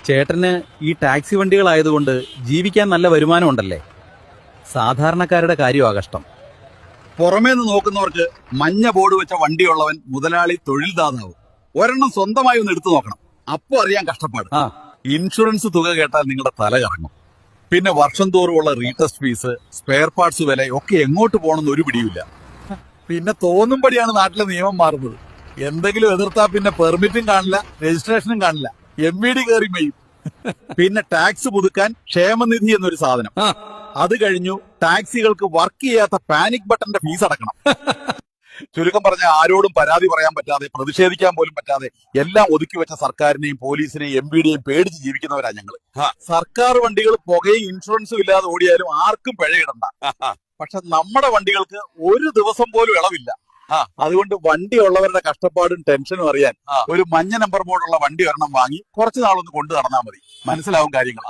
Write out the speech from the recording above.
ചേട്ടന് ഈ ടാക്സി വണ്ടികളായതുകൊണ്ട് ജീവിക്കാൻ നല്ല വരുമാനം ഉണ്ടല്ലേ? സാധാരണക്കാരുടെ കാര്യമാ കഷ്ടം. പുറമേന്ന് നോക്കുന്നവർക്ക് മഞ്ഞ ബോർഡ് വെച്ച വണ്ടിയുള്ളവൻ മുതലാളി തൊഴിൽദാതാവ്. ഒരെണ്ണം സ്വന്തമായി ഒന്ന് എടുത്തു നോക്കണം, അപ്പൊ അറിയാൻ കഷ്ടപ്പാട്. ഇൻഷുറൻസ് തുക കേട്ടാൽ നിങ്ങളുടെ തല കറങ്ങും. പിന്നെ വർഷം തോറുമുള്ള റീടെസ്റ്റ് ഫീസ്, സ്പെയർ പാർട്സ് വില ഒക്കെ എങ്ങോട്ട് പോകണമെന്ന് ഒരു പിടിയില്ല. പിന്നെ തോന്നുംപടിയാണ് നാട്ടിലെ നിയമം മാറുന്നത്. എന്തെങ്കിലും എതിർത്താ പിന്നെ പെർമിറ്റും കാണില്ല, രജിസ്ട്രേഷനും കാണില്ല, MVD കയറി മെയ്യും. പിന്നെ ടാക്സ് പുതുക്കാൻ ക്ഷേമനിധി എന്നൊരു സാധനം. അത് കഴിഞ്ഞു ടാക്സികൾക്ക് വർക്ക് ചെയ്യാത്ത പാനിക് ബട്ടന്റെ ഫീസ് അടക്കണം. ചുരുക്കം പറഞ്ഞ ആരോടും പരാതി പറയാൻ പറ്റാതെ, പ്രതിഷേധിക്കാൻ പോലും പറ്റാതെ എല്ലാം ഒതുക്കി വെച്ച സർക്കാരിനെയും പോലീസിനെയും MVDയെയും പേടിച്ച് ജീവിക്കുന്നവരാ ഞങ്ങള്. സർക്കാർ വണ്ടികൾ പുകയും ഇൻഷുറൻസും ഇല്ലാതെ ഓടിയാലും ആർക്കും പിഴയിടണ്ട. പക്ഷെ നമ്മുടെ വണ്ടികൾക്ക് ഒരു ദിവസം പോലും ഇളവില്ല. അതുകൊണ്ട് വണ്ടി ഉള്ളവരുടെ കഷ്ടപ്പാടും ടെൻഷനും അറിയാൻ ഒരു മഞ്ഞ നമ്പർ ബോർഡുള്ള വണ്ടി ഒരെണ്ണം വാങ്ങി കുറച്ചു നാളൊന്ന് കൊണ്ടു നടന്നാൽ മതി. മനസ്സിലാവും കാര്യങ്ങൾ.